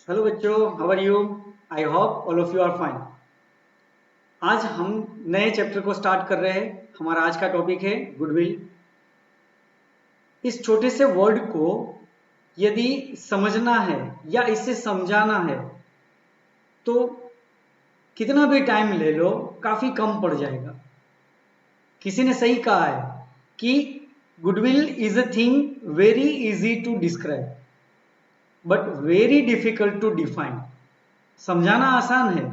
Hello बच्चों, how are you? I hope all of you are fine. आज हम नए चैप्टर को स्टार्ट कर रहे हैं। हमारा आज का टॉपिक है गुडविल। इस छोटे से वर्ड को यदि समझना है या इसे समझाना है तो कितना भी टाइम ले लो, काफी कम पड़ जाएगा। किसी ने सही कहा है कि goodwill is a thing very easy to describe but very difficult to define. समझाना आसान है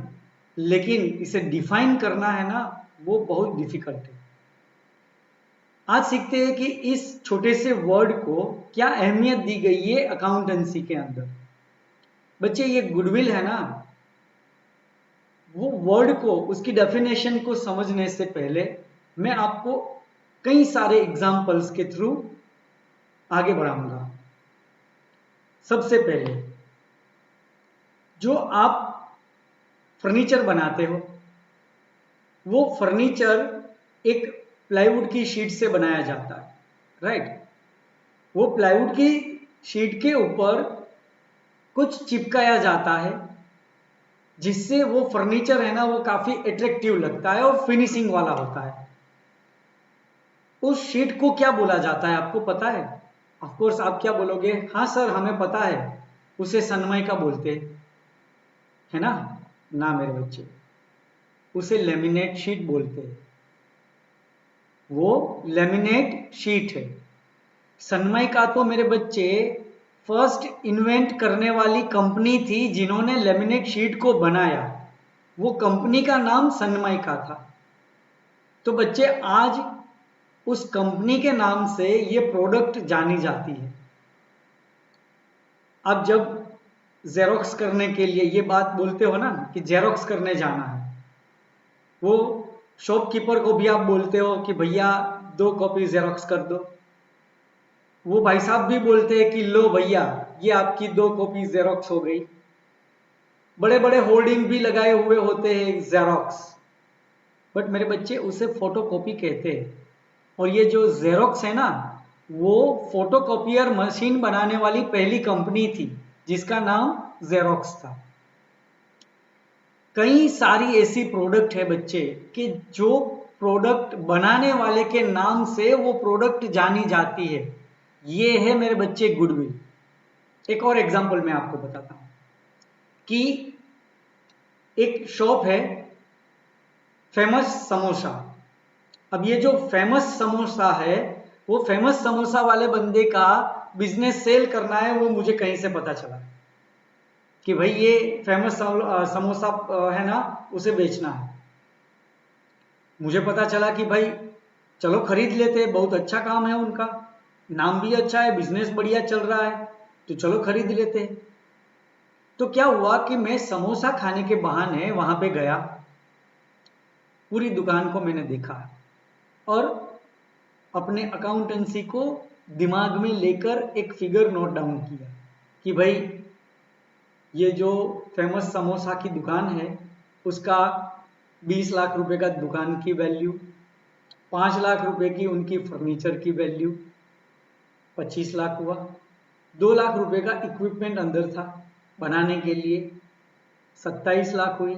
लेकिन इसे डिफाइन करना है ना, वो बहुत डिफिकल्ट है। आज सीखते हैं कि इस छोटे से वर्ड को क्या अहमियत दी गई है अकाउंटेंसी के अंदर। बच्चे, ये गुडविल है ना, वो वर्ड को, उसकी डेफिनेशन को समझने से पहले मैं आपको कई सारे एग्जाम्पल्स के थ्रू आगे बढ़ाऊंगा। सबसे पहले, जो आप फर्नीचर बनाते हो, वो फर्नीचर एक प्लाईवुड की शीट से बनाया जाता है, राइट? वो प्लाईवुड की शीट के ऊपर कुछ चिपकाया जाता है जिससे वो फर्नीचर है ना, वो काफी अट्रैक्टिव लगता है और फिनिशिंग वाला होता है। उस शीट को क्या बोला जाता है, आपको पता है? ऑफ कोर्स आप क्या बोलोगे, हाँ सर हमें पता है, उसे सनमाइका बोलते है ना। ना मेरे बच्चे, उसे लेमिनेट शीट बोलते हैं। वो लेमिनेट शीट है। सनमाइका तो मेरे बच्चे फर्स्ट इन्वेंट करने वाली कंपनी थी जिन्होंने लेमिनेट शीट को बनाया। वो कंपनी का नाम सनमाइका था। तो बच्चे, आज उस कंपनी के नाम से ये प्रोडक्ट जानी जाती है। आप जब जेरोक्स करने के लिए ये बात बोलते हो ना कि जेरोक्स करने जाना है, वो शॉपकीपर को भी आप बोलते हो कि भैया 2 कॉपी जेरोक्स कर दो। वो भाई साहब भी बोलते हैं कि लो भैया, ये आपकी 2 कॉपी जेरोक्स हो गई। बड़े बड़े होर्डिंग भी लगाए हुए होते हैं जेरोक्स। बट मेरे बच्चे, उसे फोटोकॉपी कहते हैं। और ये जो जेरोक्स है ना, वो फोटोकॉपियर मशीन बनाने वाली पहली कंपनी थी जिसका नाम जेरोक्स था। कई सारी ऐसी प्रोडक्ट है बच्चे कि जो प्रोडक्ट बनाने वाले के नाम से वो प्रोडक्ट जानी जाती है। ये है मेरे बच्चे गुडविल। एक और एग्जांपल मैं आपको बताता हूं कि एक शॉप है, फेमस समोसा। अब ये जो फेमस समोसा है, वो फेमस समोसा वाले बंदे का बिजनेस सेल करना है, वो मुझे कहीं से पता चला कि भाई ये फेमस समोसा है ना, उसे बेचना है। मुझे पता चला कि भाई चलो खरीद लेते, बहुत अच्छा काम है उनका, नाम भी अच्छा है, बिजनेस बढ़िया चल रहा है, तो चलो खरीद लेते। तो क्या हुआ कि मैं समोसा खाने के बहाने वहां पे गया, पूरी दुकान को मैंने देखा और अपने अकाउंटेंसी को दिमाग में लेकर एक फिगर नोट डाउन किया कि भाई ये जो फेमस समोसा की दुकान है, उसका 20 लाख रुपए का दुकान की वैल्यू, 5 लाख रुपए की उनकी फर्नीचर की वैल्यू, 25 लाख हुआ। 2 लाख रुपए का इक्विपमेंट अंदर था बनाने के लिए, 27 लाख हुई।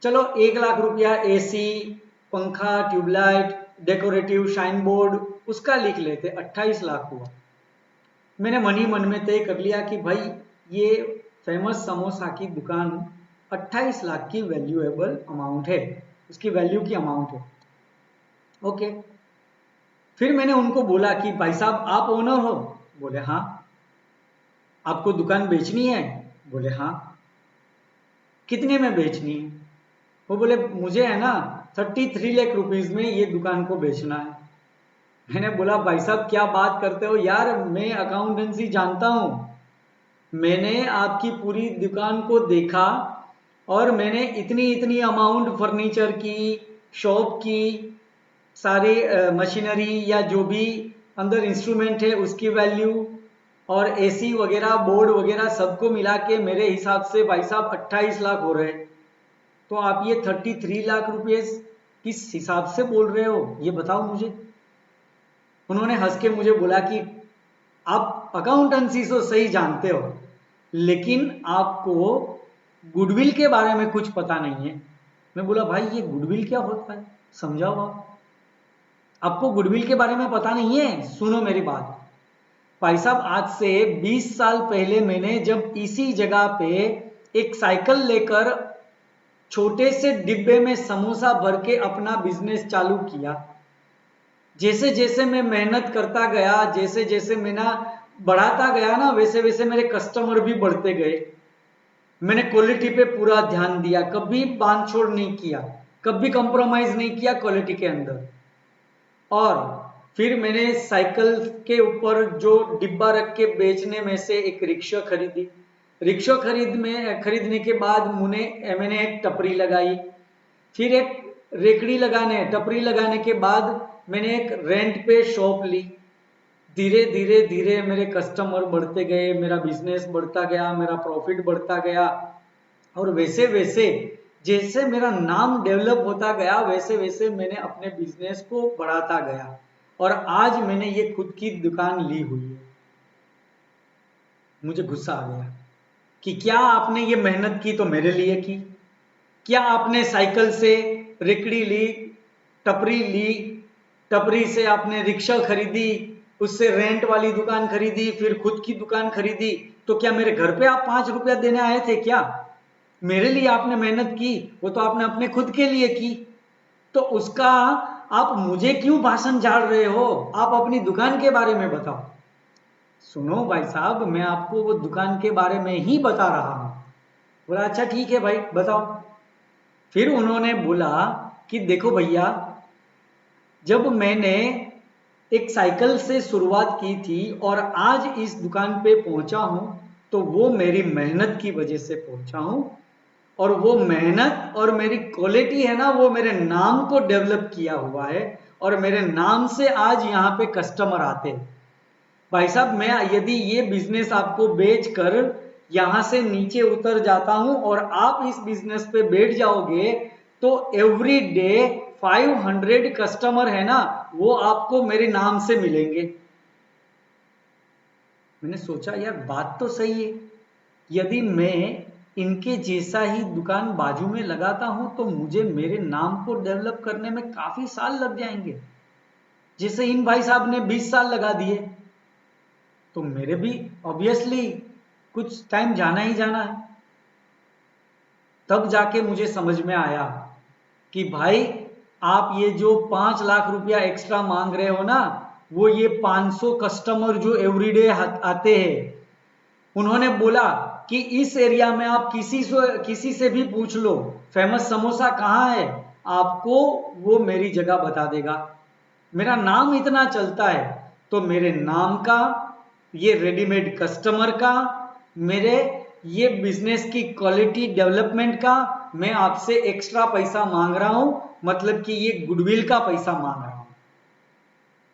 चलो 1 लाख रुपया एसी, पंखा, ट्यूबलाइट, डेकोरेटिव शाइन बोर्ड, उसका लिख लेते, 28 लाख हुआ। मैंने मन ही मन में तय कर लिया कि भाई ये फेमस समोसा की दुकान 28 लाख की वैल्यूएबल अमाउंट है, उसकी वैल्यू की अमाउंट है। ओके। फिर मैंने उनको बोला कि भाई साहब आप ओनर हो? बोले हाँ। आपको दुकान बेचनी है? बोले हाँ। कितने में बेचनी है? वो बोले मुझे है ना 33 लाख रुपीज में ये दुकान को बेचना है। मैंने बोला भाई साहब क्या बात करते हो यार, मैं अकाउंटेंसी जानता हूं, मैंने आपकी पूरी दुकान को देखा और मैंने इतनी इतनी अमाउंट फर्नीचर की, शॉप की, सारे मशीनरी या जो भी अंदर इंस्ट्रूमेंट है उसकी वैल्यू और एसी वगैरह बोर्ड वगैरह सबको मिला के मेरे हिसाब से भाई साहब 28 लाख हो रहे। तो आप ये 33 लाख रुपए किस हिसाब से बोल रहे हो, ये बताओ मुझे। उन्होंने हंस के मुझे बोला कि आप अकाउंटेंसी तो सही जानते हो लेकिन आपको गुडविल के बारे में कुछ पता नहीं है। मैं बोला भाई ये गुडविल क्या होता है, समझाओ आप। आपको गुडविल के बारे में पता नहीं है, सुनो मेरी बात। भाई साहब आज से 20 साल पहले मैंने जब इसी जगह पे एक साइकिल लेकर छोटे से डिब्बे में समोसा भर के अपना बिजनेस चालू किया, जैसे जैसे मैं मेहनत करता गया, जैसे जैसे मैं ना बढ़ाता गया ना, वैसे वैसे मेरे कस्टमर भी बढ़ते गए। मैंने क्वालिटी पे पूरा ध्यान दिया, कभी बांध छोड़ नहीं किया, कभी कॉम्प्रोमाइज नहीं किया क्वालिटी के अंदर। और फिर मैंने साइकिल के ऊपर जो डिब्बा रख के बेचने में से एक रिक्शा खरीदी। रिक्शा खरीदने के बाद मैंने एक टपरी लगाई, फिर एक टपरी लगाने के बाद मैंने एक रेंट पे शॉप ली। धीरे धीरे धीरे मेरे कस्टमर बढ़ते गए, मेरा बिजनेस बढ़ता गया, मेरा प्रॉफिट बढ़ता गया। और वैसे वैसे जैसे मेरा नाम डेवलप होता गया, वैसे वैसे मैंने अपने बिजनेस को बढ़ाता गया और आज मैंने ये खुद की दुकान ली हुई है। मुझे गुस्सा आ गया कि क्या आपने ये मेहनत की तो मेरे लिए की, क्या आपने साइकिल से रेकड़ी ली, टपरी ली, टपरी से आपने रिक्शा खरीदी, उससे रेंट वाली दुकान खरीदी, फिर खुद की दुकान खरीदी, तो क्या मेरे घर पे आप 5 रुपया देने आए थे क्या? मेरे लिए आपने मेहनत की, वो तो आपने अपने खुद के लिए की, तो उसका आप मुझे क्यों भाषण झाड़ रहे हो? आप अपनी दुकान के बारे में बताओ। सुनो भाई साहब, मैं आपको वो दुकान के बारे में ही बता रहा हूं। बोला अच्छा ठीक है भाई बताओ। फिर उन्होंने बोला कि देखो भैया, जब मैंने एक साइकिल से शुरुआत की थी और आज इस दुकान पे पहुंचा हूं, तो वो मेरी मेहनत की वजह से पहुंचा हूं। और वो मेहनत और मेरी क्वालिटी है ना, वो मेरे नाम को डेवलप किया हुआ है और मेरे नाम से आज यहाँ पे कस्टमर आते हैं। भाई साहब मैं यदि ये बिजनेस आपको बेच कर यहां से नीचे उतर जाता हूं और आप इस बिजनेस पे बैठ जाओगे, तो एवरी डे 500 कस्टमर है ना, वो आपको मेरे नाम से मिलेंगे। मैंने सोचा यार बात तो सही है, यदि मैं इनके जैसा ही दुकान बाजू में लगाता हूं तो मुझे मेरे नाम को डेवलप करने में काफी साल लग जाएंगे। जैसे इन भाई साहब ने 20 साल लगा दिए, तो मेरे भी ऑब्वियसली कुछ टाइम जाना ही जाना है। तब जाके मुझे समझ में आया कि भाई आप ये जो 5 लाख रुपया एक्स्ट्रा मांग रहे हो ना, वो ये 500 कस्टमर जो एवरीडे आते हैं, उन्होंने बोला कि इस एरिया में आप किसी से भी पूछ लो फेमस समोसा कहाँ है, आपको वो मेरी जगह बता देगा। मेरा नाम इतना चलता है, तो मेरे नाम का, ये रेडीमेड कस्टमर का, मेरे ये बिजनेस की क्वालिटी डेवलपमेंट का मैं आपसे एक्स्ट्रा पैसा मांग रहा हूं, मतलब कि ये गुडविल का पैसा मांग रहा हूं।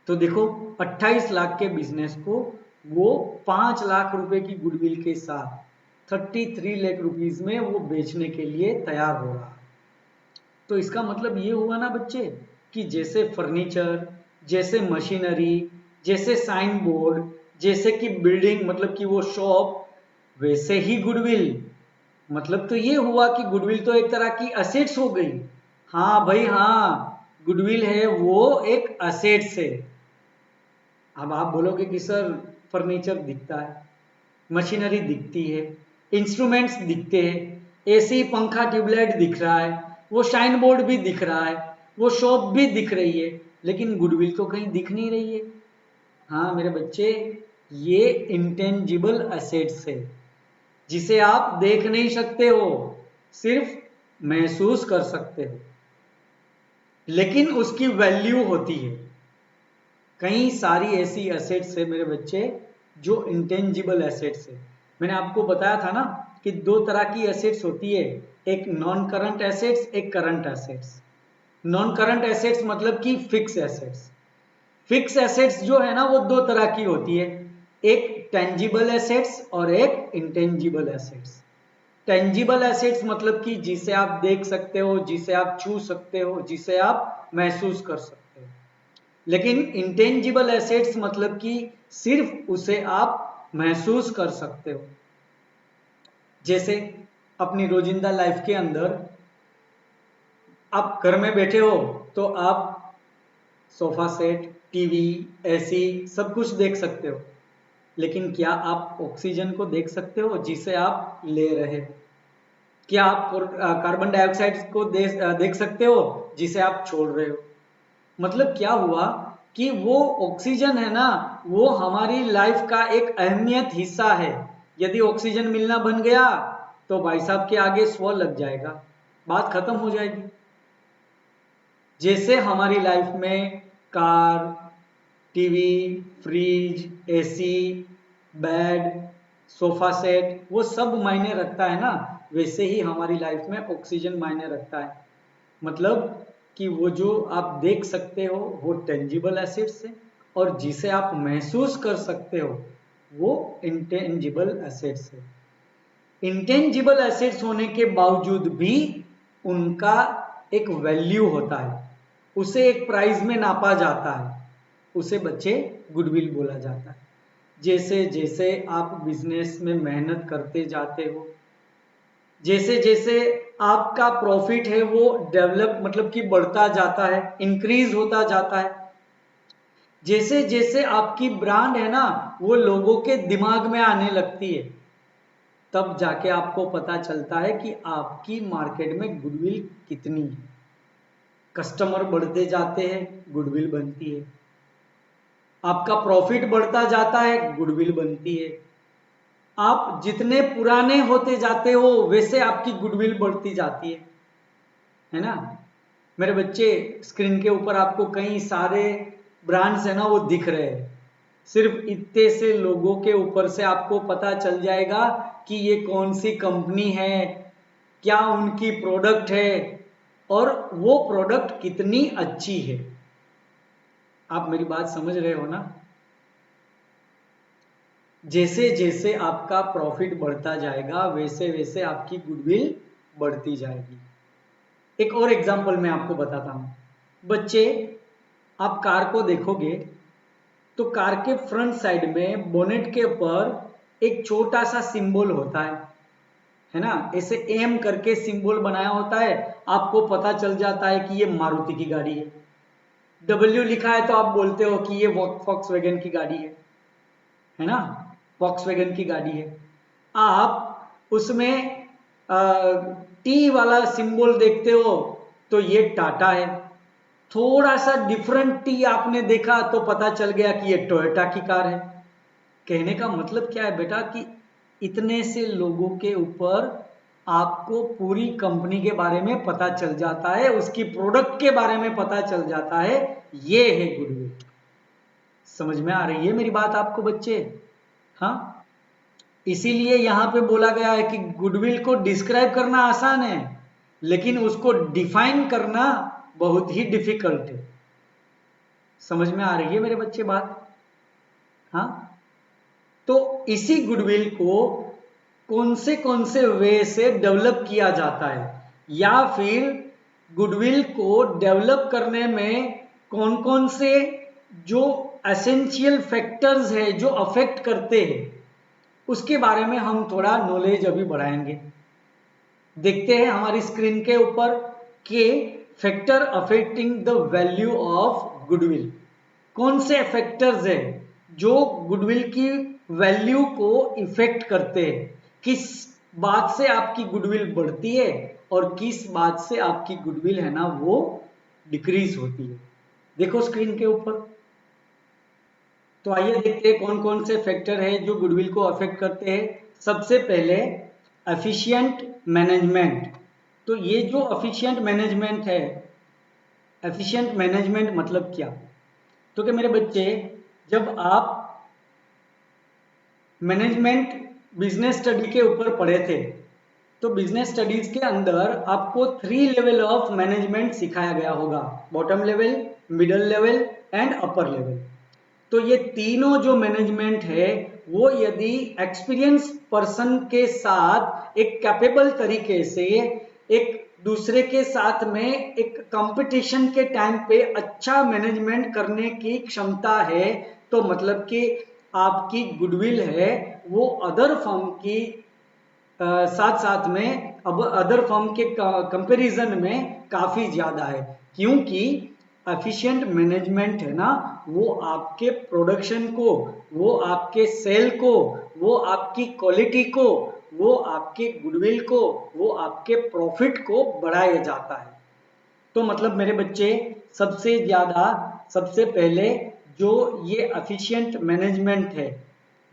तो देखो 28 लाख के बिजनेस को वो 5 लाख रुपए की गुडविल के साथ 33 लाख रुपीज में वो बेचने के लिए तैयार हो रहा है। तो इसका मतलब ये हुआ ना बच्चे, कि जैसे फर्नीचर, जैसे मशीनरी, जैसे साइन बोर्ड, जैसे कि बिल्डिंग मतलब कि वो शॉप, वैसे ही गुडविल। मतलब तो ये हुआ कि गुडविल तो एक तरह की असेट्स हो गई। हाँ भाई हाँ, गुडविल है वो एक असेट्स है। अब आप बोलोगे कि सर फर्नीचर दिखता है, मशीनरी दिखती है, इंस्ट्रूमेंट्स दिखते हैं, एसी पंखा ट्यूबलाइट दिख रहा है, वो शाइन बोर्ड भी दिख रहा है, वो शॉप भी दिख रही है, लेकिन गुडविल तो कहीं दिख नहीं रही है। हाँ मेरे बच्चे, ये इंटेंजिबल एसेट्स है जिसे आप देख नहीं सकते हो, सिर्फ महसूस कर सकते हो, लेकिन उसकी वैल्यू होती है। कई सारी ऐसी एसेट्स है मेरे बच्चे जो इंटेंजिबल एसेट्स है। मैंने आपको बताया था ना कि दो तरह की एसेट्स होती है, एक नॉन करंट एसेट्स, एक current assets. Non current assets मतलब कि फिक्स एसेट्स। फिक्स एसेट्स जो है ना वो दो तरह की होती है, एक टेंजिबल एसेट्स और एक इंटेंजिबल एसेट्स। टेंजिबल एसेट्स मतलब कि जिसे आप देख सकते हो, जिसे आप छू सकते हो, जिसे आप महसूस कर सकते हो। लेकिन इंटेंजिबल एसेट्स मतलब कि सिर्फ उसे आप महसूस कर सकते हो। जैसे अपनी रोजिंदा लाइफ के अंदर आप घर में बैठे हो तो आप सोफा सेट, टीवी, एसी सब कुछ देख सकते हो, लेकिन क्या आप ऑक्सीजन को देख सकते हो जिसे आप ले रहे हो? क्या आप कार्बन डाइऑक्साइड को देख सकते हो जिसे आप छोड़ रहे हो? मतलब क्या हुआ कि वो ऑक्सीजन है ना, वो हमारी लाइफ का एक अहमियत हिस्सा है। यदि ऑक्सीजन मिलना बन गया तो भाई साहब के आगे स्वर लग जाएगा, बात खत्म हो जाएगी। जैसे हमारी लाइफ में car, TV, fridge, AC, bed, sofa set वो सब मायने रखता है ना, वैसे ही हमारी लाइफ में ऑक्सीजन मायने रखता है। मतलब कि वो जो आप देख सकते हो वो टेंजिबल एसेट्स है, और जिसे आप महसूस कर सकते हो वो इंटेंजिबल एसेट्स है। इंटेंजिबल एसेट्स होने के बावजूद भी उनका एक वैल्यू होता है, उसे एक प्राइस में नापा जाता है, उसे बच्चे गुडविल बोला जाता है। जैसे जैसे आप बिजनेस में मेहनत करते जाते हो, जैसे जैसे आपका प्रॉफिट है वो डेवलप मतलब कि बढ़ता जाता है, इंक्रीज होता जाता है, जैसे जैसे आपकी ब्रांड है ना वो लोगों के दिमाग में आने लगती है, तब जाके आपको पता चलता है कि आपकी मार्केट में गुडविल कितनी है। कस्टमर बढ़ते जाते हैं, गुडविल बनती है। आपका प्रॉफिट बढ़ता जाता है, गुडविल बनती है। आप जितने पुराने होते जाते हो वैसे आपकी गुडविल बढ़ती जाती है ना। मेरे बच्चे, स्क्रीन के ऊपर आपको कई सारे ब्रांड्स है ना वो दिख रहे हैं। सिर्फ इतने से लोगों के ऊपर से आपको पता चल जाएगा कि ये कौन सी कंपनी है, क्या उनकी प्रोडक्ट है, और वो प्रोडक्ट कितनी अच्छी है। आप मेरी बात समझ रहे हो ना। जैसे जैसे आपका प्रॉफिट बढ़ता जाएगा वैसे वैसे आपकी गुडविल बढ़ती जाएगी। एक और एग्जांपल मैं आपको बताता हूं। बच्चे, आप कार को देखोगे तो कार के फ्रंट साइड में बोनेट के ऊपर एक छोटा सा सिंबल होता है ना, ऐसे एम करके सिंबल बनाया होता है। आपको पता चल जाता है कि ये मारुति की गाड़ी है। डब्ल्यू लिखा है तो आप बोलते हो कि ये वॉक्सवैगन की गाड़ी है ना, वॉक्सवैगन की गाड़ी है। आप उसमें टी वाला सिंबल देखते हो तो ये टाटा है। थोड़ा सा डिफरेंट टी आपने देखा तो पता चल गया कि ये टोयोटा की कार है। कहने का मतलब क्या है बेटा कि इतने से लोगों के ऊपर आपको पूरी कंपनी के बारे में पता चल जाता है, उसकी प्रोडक्ट के बारे में पता चल जाता है। ये है गुडविल। समझ में आ रही है मेरी बात आपको बच्चे? हाँ, इसीलिए यहां पे बोला गया है कि गुडविल को डिस्क्राइब करना आसान है, लेकिन उसको डिफाइन करना बहुत ही डिफिकल्ट है। समझ में आ रही है मेरे बच्चे बात? हाँ, तो इसी गुडविल को कौन से वे से डेवलप किया जाता है, या फिर गुडविल को डेवलप करने में कौन कौन से जो एसेंशियल फैक्टर्स है जो अफेक्ट करते हैं, उसके बारे में हम थोड़ा नॉलेज अभी बढ़ाएंगे। देखते हैं हमारी स्क्रीन के ऊपर के factor affecting the value of goodwill. कौन से फैक्टर्स है जो गुडविल की वैल्यू को इफेक्ट करते हैं, किस बात से आपकी गुडविल बढ़ती है और किस बात से आपकी गुडविल है ना वो डिक्रीज होती है। देखो स्क्रीन के ऊपर। तो आइए देखते हैं कौन कौन से फैक्टर है जो गुडविल को अफेक्ट करते हैं। सबसे पहले एफिशिएंट मैनेजमेंट। तो ये जो एफिशिएंट मैनेजमेंट है, एफिशिएंट मैनेजमेंट मतलब क्या? तो कि मेरे बच्चे, जब आप मैनेजमेंट बिजनेस स्टडी के ऊपर पढ़े थे तो बिजनेस स्टडीज के अंदर आपको 3 लेवल ऑफ मैनेजमेंट सिखाया गया होगा, bottom level, middle level and upper level. तो ये तीनों जो मैनेजमेंट है वो यदि एक्सपीरियंस पर्सन के साथ एक कैपेबल तरीके से एक दूसरे के साथ में एक कंपटीशन के टाइम पे अच्छा मैनेजमेंट करने की क्षमता है, तो मतलब कि आपकी गुडविल है वो अदर फर्म की साथ साथ में अब अदर फर्म के कंपैरिजन में काफ़ी ज़्यादा है, क्योंकि एफिशिएंट मैनेजमेंट है ना, वो आपके प्रोडक्शन को, वो आपके सेल को, वो आपकी क्वालिटी को, वो आपके गुडविल को, वो आपके प्रॉफिट को बढ़ाया जाता है। तो मतलब मेरे बच्चे, सबसे ज़्यादा सबसे पहले जो ये एफिशिएंट मैनेजमेंट है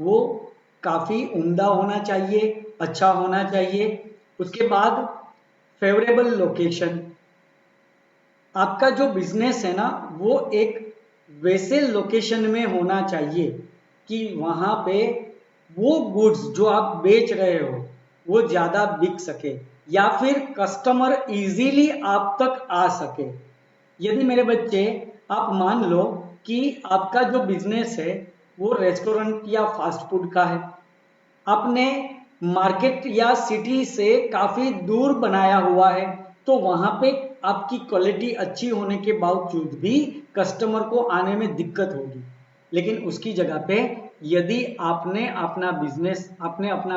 वो काफ़ी उम्दा होना चाहिए, अच्छा होना चाहिए। उसके बाद फेवरेबल लोकेशन, आपका जो बिजनेस है ना वो एक वैसे लोकेशन में होना चाहिए कि वहाँ पे वो गुड्स जो आप बेच रहे हो वो ज़्यादा बिक सके, या फिर कस्टमर इजीली आप तक आ सके। यदि मेरे बच्चे, आप मान लो कि आपका जो बिजनेस है वो रेस्टोरेंट या फास्ट फूड का है, आपने मार्केट या सिटी से काफ़ी दूर बनाया हुआ है, तो वहाँ पे आपकी क्वालिटी अच्छी होने के बावजूद भी कस्टमर को आने में दिक्कत होगी। लेकिन उसकी जगह पे यदि आपने अपना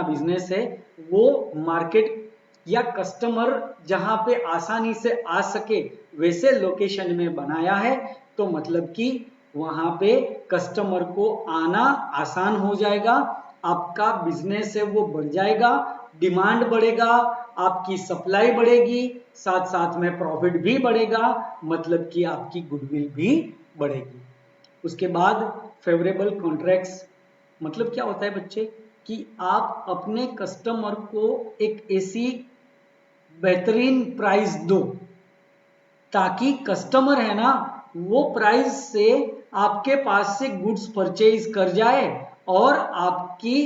बिजनेस है वो मार्केट या कस्टमर जहाँ पे आसानी से आ सके वैसे लोकेशन में बनाया है, तो मतलब कि वहाँ पे कस्टमर को आना आसान हो जाएगा, आपका बिजनेस है वो बढ़ जाएगा, डिमांड बढ़ेगा, आपकी सप्लाई बढ़ेगी, साथ साथ में प्रॉफिट भी बढ़ेगा, मतलब कि आपकी गुडविल भी बढ़ेगी। उसके बाद फेवरेबल कॉन्ट्रैक्ट्स, मतलब क्या होता है बच्चे कि आप अपने कस्टमर को एक ऐसी बेहतरीन प्राइस दो ताकि कस्टमर है ना वो प्राइस से आपके पास से गुड्स परचेज कर जाए और आपकी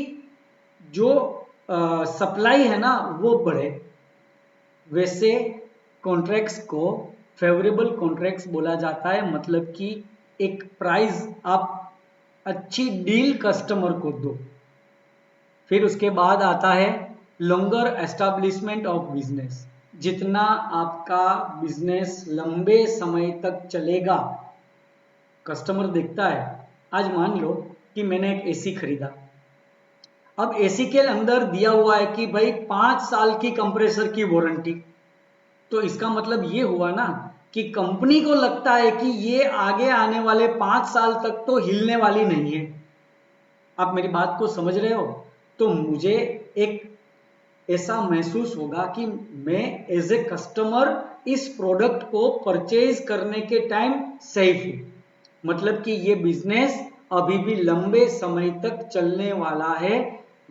जो सप्लाई है ना वो बढ़े। वैसे कॉन्ट्रैक्ट्स को फेवरेबल कॉन्ट्रैक्ट्स बोला जाता है, मतलब कि एक प्राइस आप अच्छी डील कस्टमर को दो। फिर उसके बाद आता है लॉन्गर एस्टैब्लिशमेंट ऑफ बिजनेस, जितना आपका बिजनेस लंबे समय तक चलेगा कस्टमर देखता है। आज मान लो कि मैंने एक एसी खरीदा, अब एसी के अंदर दिया हुआ है कि भाई 5 साल की कंप्रेसर की वारंटी, तो इसका मतलब ये हुआ ना कि कंपनी को लगता है कि ये आगे आने वाले 5 साल तक तो हिलने वाली नहीं है। आप मेरी बात को समझ रहे हो? तो मुझे एक ऐसा महसूस होगा कि मैं एज ए कस्टमर इस प्रोडक्ट को परचेज करने के टाइम सेफ हूं, मतलब कि ये बिजनेस अभी भी लंबे समय तक चलने वाला है।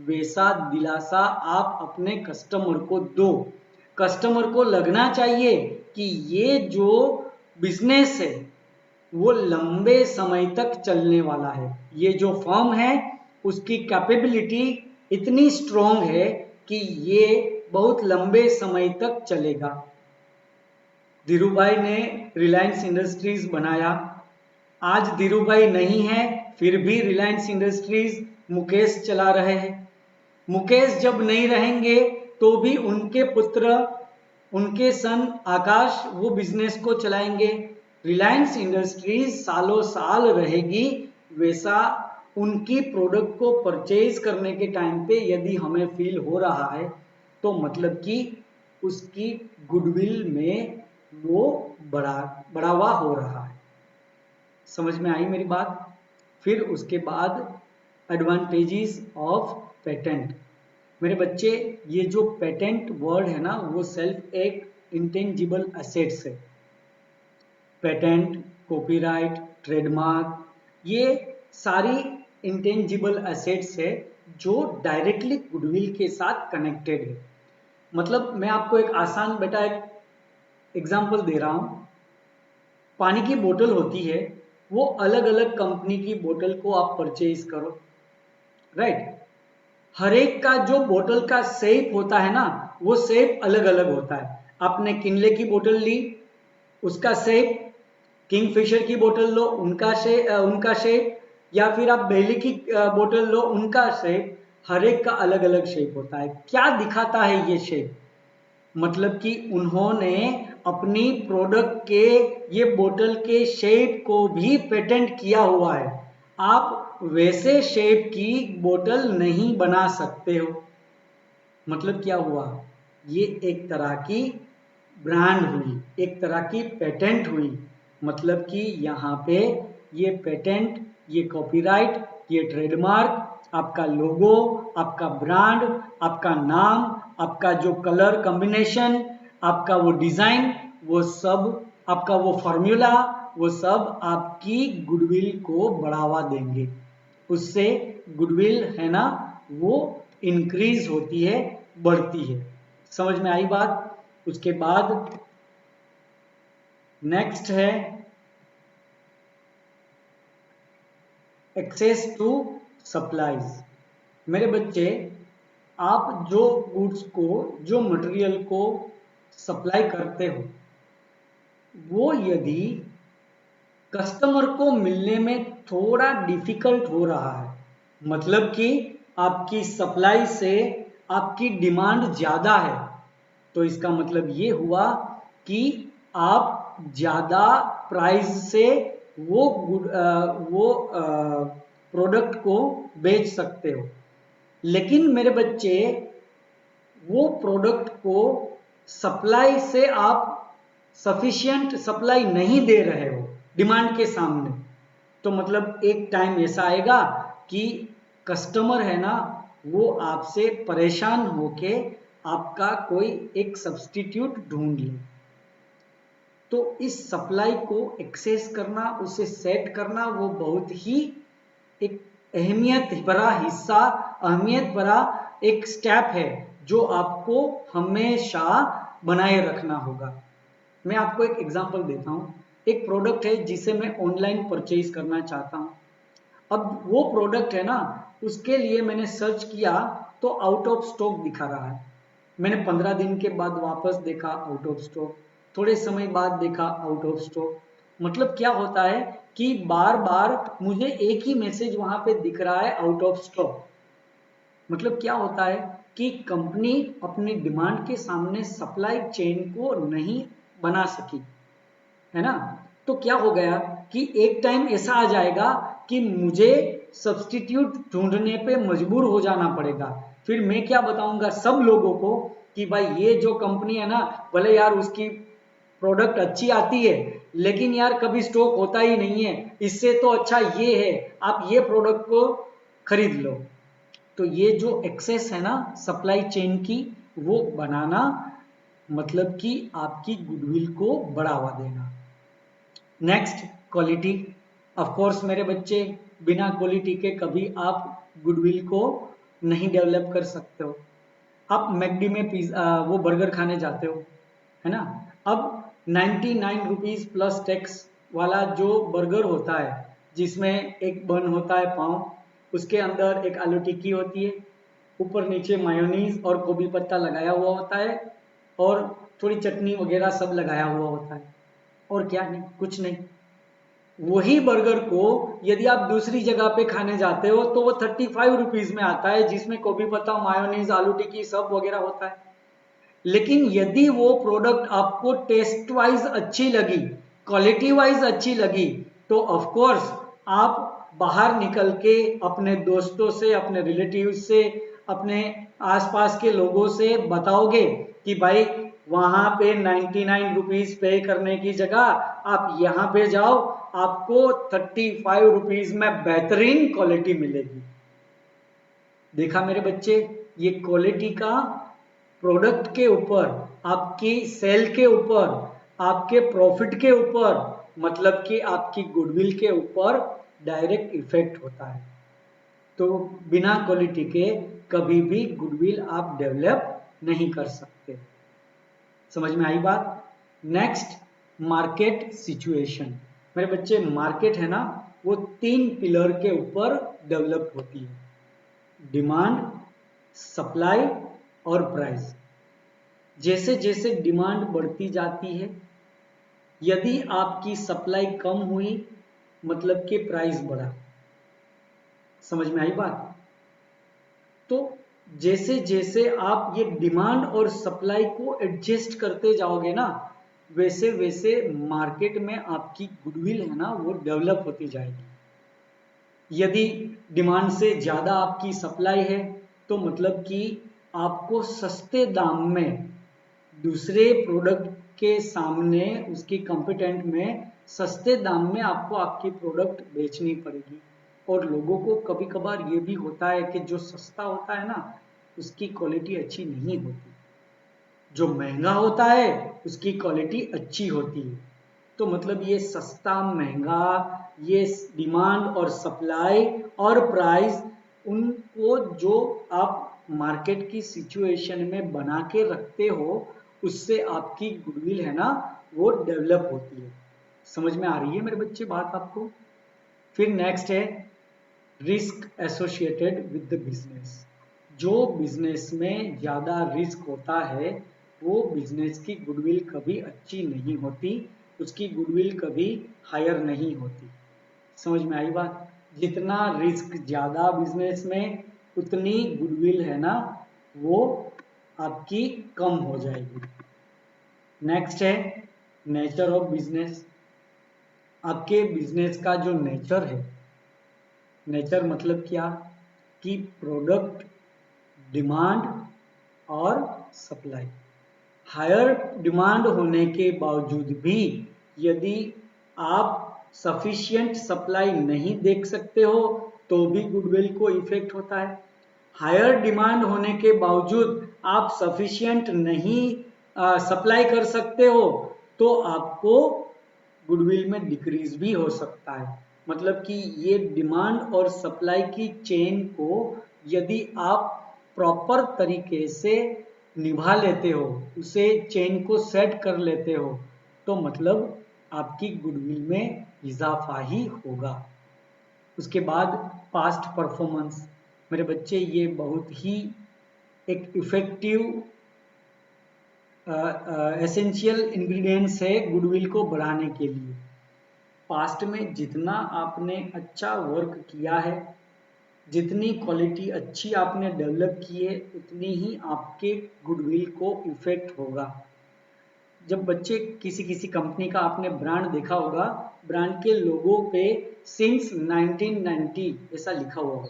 वैसा दिलासा आप अपने कस्टमर को दो। कस्टमर को लगना चाहिए कि ये जो बिजनेस है वो लंबे समय तक चलने वाला है, ये जो फर्म है उसकी कैपेबिलिटी इतनी स्ट्रॉन्ग है कि ये बहुत लंबे समय तक चलेगा। धीरूभाई ने रिलायंस इंडस्ट्रीज बनाया, आज धीरूभाई नहीं है फिर भी रिलायंस इंडस्ट्रीज मुकेश चला रहे हैं। मुकेश जब नहीं रहेंगे तो भी उनके पुत्र, उनके सन आकाश वो बिजनेस को चलाएंगे। रिलायंस इंडस्ट्रीज सालों साल रहेगी। वैसा उनकी प्रोडक्ट को परचेज करने के टाइम पे यदि हमें फील हो रहा है तो मतलब कि उसकी गुडविल में वो बढ़ावा हो रहा है। समझ में आई मेरी बात? फिर उसके बाद एडवांटेजेस ऑफ पेटेंट। मेरे बच्चे, ये जो पेटेंट वर्ड है ना वो सेल्फ एक इंटेंजिबल एसेट्स है। पेटेंट, कॉपीराइट, ट्रेडमार्क, ये सारी इंटेंजिबल एसेट्स है जो डायरेक्टली गुडविल के साथ कनेक्टेड है। मतलब मैं आपको एक आसान बेटा एक एग्जांपल दे रहा हूं। पानी की बोतल होती है, वो अलग अलग कंपनी की बोतल को आप परचेज करो, राइट। हर एक का जो बोतल का शेप होता है ना वो शेप अलग अलग होता है। आपने किनले की बोतल ली, उसका शेप, किंगफिशर की बोतल लो उनका शेप, या फिर आप बेली की बोतल लो उनका शेप, हर एक का अलग अलग शेप होता है। क्या दिखाता है ये शेप? मतलब कि उन्होंने अपनी प्रोडक्ट के ये बोतल के शेप को भी पेटेंट किया हुआ है। आप वैसे शेप की बोतल नहीं बना सकते हो। मतलब क्या हुआ, ये एक तरह की ब्रांड हुई, एक तरह की पेटेंट हुई। मतलब कि यहाँ पे ये पेटेंट, ये कॉपीराइट, ये ट्रेडमार्क, आपका लोगो, आपका ब्रांड, आपका नाम, आपका जो कलर कॉम्बिनेशन, आपका वो डिजाइन, वो सब, आपका वो फॉर्मूला, वो सब आपकी गुडविल को बढ़ावा देंगे। उससे गुडविल है ना वो इंक्रीज होती है, बढ़ती है। समझ में आई बात। उसके बाद नेक्स्ट है एक्सेस टू सप्लाईज। मेरे बच्चे, आप जो गुड्स को, जो मटेरियल को सप्लाई करते हो, वो यदि कस्टमर को मिलने में थोड़ा डिफिकल्ट हो रहा है, मतलब कि आपकी सप्लाई से आपकी डिमांड ज़्यादा है, तो इसका मतलब ये हुआ कि आप ज़्यादा प्राइस से वो प्रोडक्ट को बेच सकते हो। लेकिन मेरे बच्चे, वो प्रोडक्ट को सप्लाई से आप सफिशिएंट सप्लाई नहीं दे रहे हो डिमांड के सामने, तो मतलब एक टाइम ऐसा आएगा कि कस्टमर है ना वो आपसे परेशान होके आपका कोई एक सब्स्टिट्यूट ढूंढ ले। तो इस सप्लाई को एक्सेस करना, उसे सेट करना, वो बहुत ही एक अहमियत भरा हिस्सा, अहमियत भरा एक स्टेप है जो आपको हमेशा बनाए रखना होगा। मैं आपको एक एग्जांपल देता हूं। एक प्रोडक्ट है जिसे मैं ऑनलाइन परचेज करना चाहता हूं। अब वो प्रोडक्ट है ना, उसके लिए मैंने सर्च किया तो आउट ऑफ स्टॉक दिखा रहा है। मैंने 15 दिन के बाद वापस देखा, आउट ऑफ स्टॉक। थोड़े समय बाद देखा, आउट ऑफ स्टॉक। मतलब क्या होता है कि बार बार मुझे एक ही मैसेज वहां पे दिख रहा है, आउट ऑफ स्टॉक। मतलब क्या होता है कि कंपनी अपनी डिमांड के सामने सप्लाई चेन को नहीं बना सकी, है ना। तो क्या हो गया कि एक टाइम ऐसा आ जाएगा कि मुझे सब्स्टिट्यूट ढूंढने पे मजबूर हो जाना पड़ेगा। फिर मैं क्या बताऊंगा सब लोगों को कि भाई ये जो कंपनी है ना, भले यार उसकी प्रोडक्ट अच्छी आती है, लेकिन यार कभी स्टॉक होता ही नहीं है, इससे तो अच्छा ये है, आप ये प्रोडक्ट को खरीद लो। तो ये जो एक्सेस है ना सप्लाई चेन की, वो बनाना मतलब कि आपकी गुडविल को बढ़ावा देना। Next, quality. ऑफ कोर्स मेरे बच्चे, बिना क्वालिटी के कभी आप गुडविल को नहीं डेवलप कर सकते हो। आप मैकडी में पिज्जा, वो बर्गर खाने जाते हो, है ना। अब 99 रुपीज प्लस टैक्स वाला जो बर्गर होता है, जिसमें एक बन होता है पाव, उसके अंदर एक आलू टिक्की होती है, ऊपर नीचे मायोनीज और गोभी पत्ता लगाया हुआ होता है, और थोड़ी चटनी वगैरह सब लगाया हुआ होता है, और क्या नहीं, कुछ नहीं। वही बर्गर को यदि आप दूसरी जगह पे खाने जाते हो तो वो 35 रुपीज में आता है, जिसमें गोभी पत्ता, मायोनीज, आलू टिक्की सब वगैरह होता है। लेकिन यदि वो प्रोडक्ट आपको टेस्ट वाइज अच्छी लगी, क्वालिटी वाइज अच्छी लगी, तो ऑफ कोर्स आप बाहर निकल के अपने दोस्तों से, अपने रिलेटिव से, अपने आसपास के लोगों से बताओगे कि भाई वहां पे 99 रुपीज पे करने की जगह आप यहां पे जाओ, आपको 35 रुपीज में बेहतरीन क्वालिटी मिलेगी। देखा मेरे बच्चे, ये क्वालिटी का प्रोडक्ट के ऊपर, आपकी सेल के ऊपर, आपके प्रॉफिट के ऊपर, मतलब कि आपकी गुडविल के ऊपर डायरेक्ट इफेक्ट होता है। तो बिना क्वालिटी के कभी भी गुडविल आप डेवलप नहीं कर सकते। समझ में आई बात। Next, market situation. मेरे बच्चे, मार्केट है ना वो 3 पिलर के ऊपर डेवलप होती है: डिमांड, सप्लाई और प्राइस। जैसे जैसे डिमांड बढ़ती जाती है, यदि आपकी सप्लाई कम हुई, मतलब कि प्राइस बढ़ा। समझ में आई बात। तो जैसे जैसे आप ये डिमांड और सप्लाई को एडजस्ट करते जाओगे ना, वैसे वैसे मार्केट में आपकी गुडविल है ना वो डेवलप होती जाएगी। यदि डिमांड से ज्यादा आपकी सप्लाई है, तो मतलब कि आपको सस्ते दाम में दूसरे प्रोडक्ट के सामने उसकी कॉम्पिटेंट में सस्ते दाम में आपको आपकी प्रोडक्ट बेचनी पड़ेगी। और लोगों को कभी कभार ये भी होता है कि जो सस्ता होता है ना उसकी क्वालिटी अच्छी नहीं होती, जो महंगा होता है उसकी क्वालिटी अच्छी होती है। तो मतलब ये सस्ता महंगा, ये डिमांड और सप्लाई और प्राइस, उनको जो आप मार्केट की सिचुएशन में बना के रखते हो उससे आपकी गुडविल है ना वो डेवलप होती है। समझ में आ रही है मेरे बच्चे बात आपको? फिर नेक्स्ट है risk associated with the business. जो बिजनेस में ज़्यादा रिस्क होता है वो बिजनेस की गुडविल कभी अच्छी नहीं होती, उसकी गुडविल कभी हायर नहीं होती। समझ में आई बात? जितना रिस्क ज़्यादा बिजनेस में उतनी गुडविल है ना वो आपकी कम हो जाएगी। नेक्स्ट है नेचर ऑफ बिजनेस। आपके बिजनेस का जो नेचर है, नेचर मतलब क्या कि प्रोडक्ट डिमांड और सप्लाई। हायर डिमांड होने के बावजूद भी यदि आप सफिशिएंट सप्लाई नहीं देख सकते हो तो भी गुडविल को इफेक्ट होता है। हायर डिमांड होने के बावजूद आप सफिशिएंट नहीं सप्लाई कर सकते हो तो आपको गुडविल में डिक्रीज भी हो सकता है। मतलब कि ये डिमांड और सप्लाई की चेन को यदि आप प्रॉपर तरीके से निभा लेते हो, उसे चेन को सेट कर लेते हो तो मतलब आपकी गुडविल में इजाफा ही होगा। उसके बाद पास्ट परफॉर्मेंस। मेरे बच्चे ये बहुत ही एक इफेक्टिव एसेंशियल इंग्रेडिएंट्स है गुडविल को बढ़ाने के लिए। पास्ट में जितना आपने अच्छा वर्क किया है, जितनी क्वालिटी अच्छी आपने डेवलप की है उतनी ही आपके गुडविल को इफेक्ट होगा। जब बच्चे किसी किसी कंपनी का आपने ब्रांड देखा होगा, ब्रांड के लोगों पे सिंस 1990 ऐसा लिखा हुआ होगा।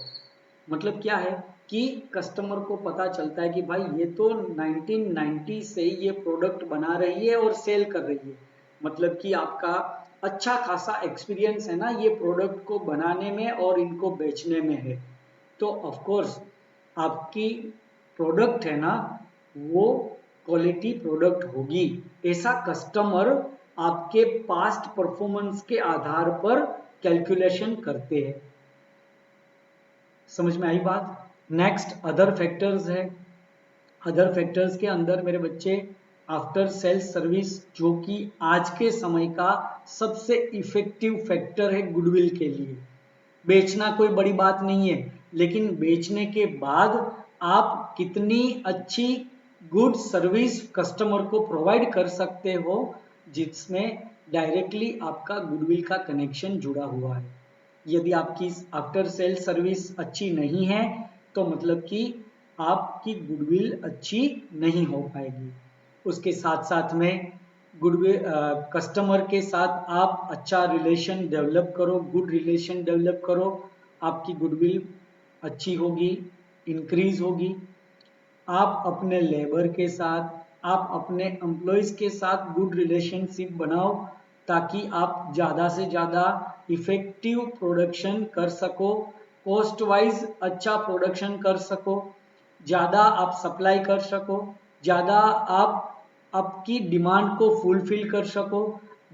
मतलब क्या है कि कस्टमर को पता चलता है कि भाई ये तो 1990 से ये प्रोडक्ट बना रही है और सेल कर रही है। मतलब कि आपका अच्छा खासा एक्सपीरियंस है ना ये प्रोडक्ट को बनाने में और इनको बेचने में है। तो ऑफ कोर्स आपकी प्रोडक्ट है ना वो क्वालिटी प्रोडक्ट होगी। ऐसा कस्टमर आपके पास्ट परफॉर्मेंस के आधार पर कैलकुलेशन करते हैं। समझ में आई बात? नेक्स्ट अदर फैक्टर्स है। अदर फैक्टर्स के अंदर मेरे बच्चे आफ्टर सेल्स सर्विस, जो कि आज के समय का सबसे इफेक्टिव फैक्टर है गुडविल के लिए। बेचना कोई बड़ी बात नहीं है, लेकिन बेचने के बाद आप कितनी अच्छी गुड सर्विस कस्टमर को प्रोवाइड कर सकते हो जिसमें डायरेक्टली आपका गुडविल का कनेक्शन जुड़ा हुआ है। यदि आपकी आफ्टर सेल सर्विस अच्छी नहीं है तो मतलब कि आपकी गुडविल अच्छी नहीं हो पाएगी। उसके साथ साथ में गुडविल कस्टमर के साथ आप अच्छा रिलेशन डेवलप करो, गुड रिलेशन डेवलप करो, आपकी गुडविल अच्छी होगी, इंक्रीज होगी। आप अपने लेबर के साथ, आप अपने एम्प्लॉयज़ के साथ गुड रिलेशनशिप बनाओ ताकि आप ज़्यादा से ज़्यादा इफेक्टिव प्रोडक्शन कर सको, कॉस्ट वाइज अच्छा प्रोडक्शन कर सको, ज़्यादा आप सप्लाई कर सको, ज़्यादा आप आपकी डिमांड को फुलफिल कर सको,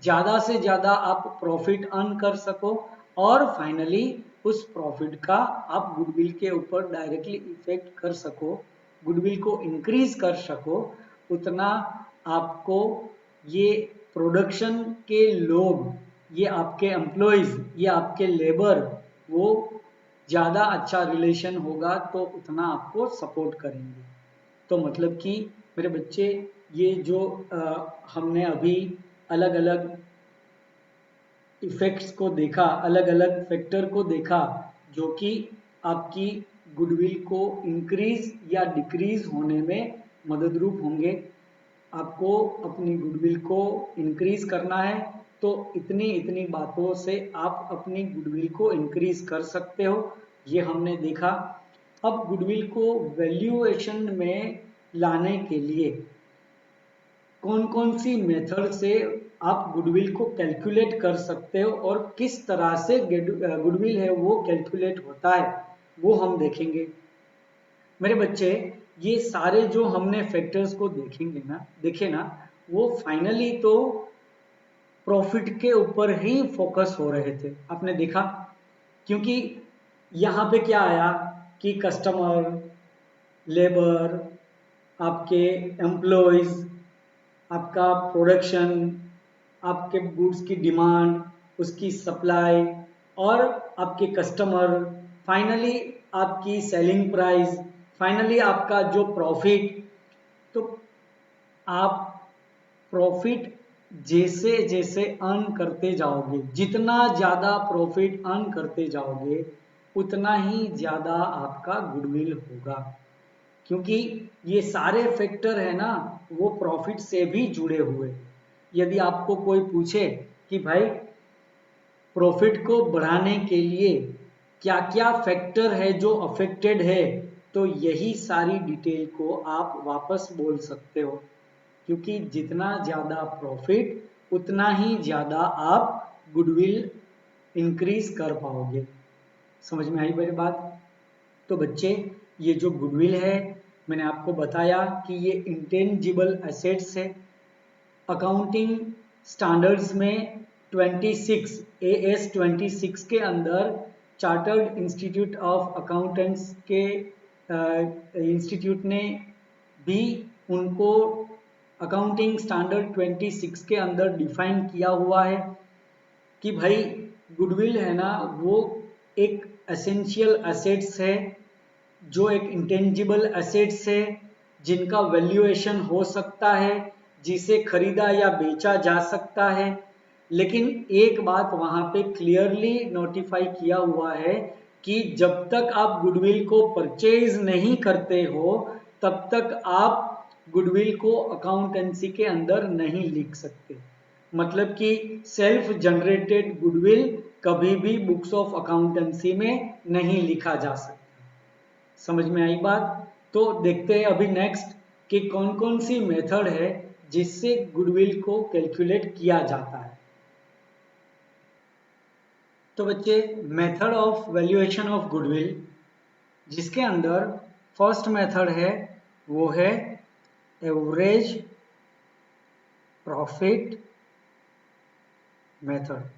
ज़्यादा से ज़्यादा आप प्रॉफिट अर्न कर सको और फाइनली उस प्रॉफिट का आप गुडविल के ऊपर डायरेक्टली इफेक्ट कर सको, गुडविल को इंक्रीज कर सको। उतना आपको ये प्रोडक्शन के लोग, ये आपके एम्प्लॉयज़, ये आपके लेबर, वो ज़्यादा अच्छा रिलेशन होगा तो उतना आपको सपोर्ट करेंगे। तो मतलब कि मेरे बच्चे ये जो हमने अभी अलग अलग इफेक्ट्स को देखा, अलग अलग फैक्टर को देखा जो कि आपकी गुडविल को इंक्रीज या डिक्रीज होने में मददरूप होंगे। आपको अपनी गुडविल को इंक्रीज करना है तो इतनी इतनी बातों से आप अपनी गुडविल को इंक्रीज कर सकते हो, ये हमने देखा। अब गुडविल को वैल्यूएशन में लाने के लिए कौन कौन सी मेथड से आप गुडविल को कैलकुलेट कर सकते हो और किस तरह से गुडविल है वो कैलकुलेट होता है वो हम देखेंगे। मेरे बच्चे, ये सारे जो हमने फैक्टर्स को देखे ना वो फाइनली तो प्रॉफिट के ऊपर ही फोकस हो रहे थे, आपने देखा। क्योंकि यहाँ पे क्या आया कि कस्टमर, लेबर, आपके एम्प्लॉयज, आपका प्रोडक्शन, आपके गुड्स की डिमांड, उसकी सप्लाई और आपके कस्टमर, फाइनली आपकी सेलिंग प्राइस, फाइनली आपका जो प्रॉफिट। तो आप प्रॉफिट जैसे जैसे अर्न करते जाओगे, जितना ज़्यादा प्रॉफिट अर्न करते जाओगे उतना ही ज़्यादा आपका गुडविल होगा। क्योंकि ये सारे फैक्टर है ना वो प्रॉफिट से भी जुड़े हुए। यदि आपको कोई पूछे कि भाई प्रॉफिट को बढ़ाने के लिए क्या क्या फैक्टर है जो अफेक्टेड है, तो यही सारी डिटेल को आप वापस बोल सकते हो। क्योंकि जितना ज़्यादा प्रॉफिट उतना ही ज़्यादा आप गुडविल इंक्रीज कर पाओगे। समझ में आई मेरी बात? तो बच्चे, ये जो गुडविल है मैंने आपको बताया कि ये इंटेंजिबल एसेट्स है। अकाउंटिंग स्टैंडर्ड्स में 26 AS 26 के अंदर चार्टर्ड इंस्टीट्यूट ऑफ अकाउंटेंट्स के इंस्टीट्यूट ने भी उनको अकाउंटिंग स्टैंडर्ड 26 के अंदर डिफाइन किया हुआ है कि भाई गुडविल है ना वो एक एसेंशियल एसेट्स है, जो एक इंटेंजिबल एसेट्स है जिनका वैल्यूएशन हो सकता है, जिसे खरीदा या बेचा जा सकता है। लेकिन एक बात वहां पे क्लियरली नोटिफाई किया हुआ है कि जब तक आप गुडविल को परचेज नहीं करते हो तब तक आप गुडविल को अकाउंटेंसी के अंदर नहीं लिख सकते। मतलब कि सेल्फ जनरेटेड गुडविल कभी भी बुक्स ऑफ अकाउंटेंसी में नहीं लिखा जा सकता। समझ में आई बात? तो देखते हैं अभी नेक्स्ट कि कौन कौन सी मेथड है जिससे गुडविल को कैलकुलेट किया जाता है। तो बच्चे, method of valuation of goodwill, जिसके अंदर फर्स्ट मेथड है वो है एवरेज प्रॉफिट मेथड,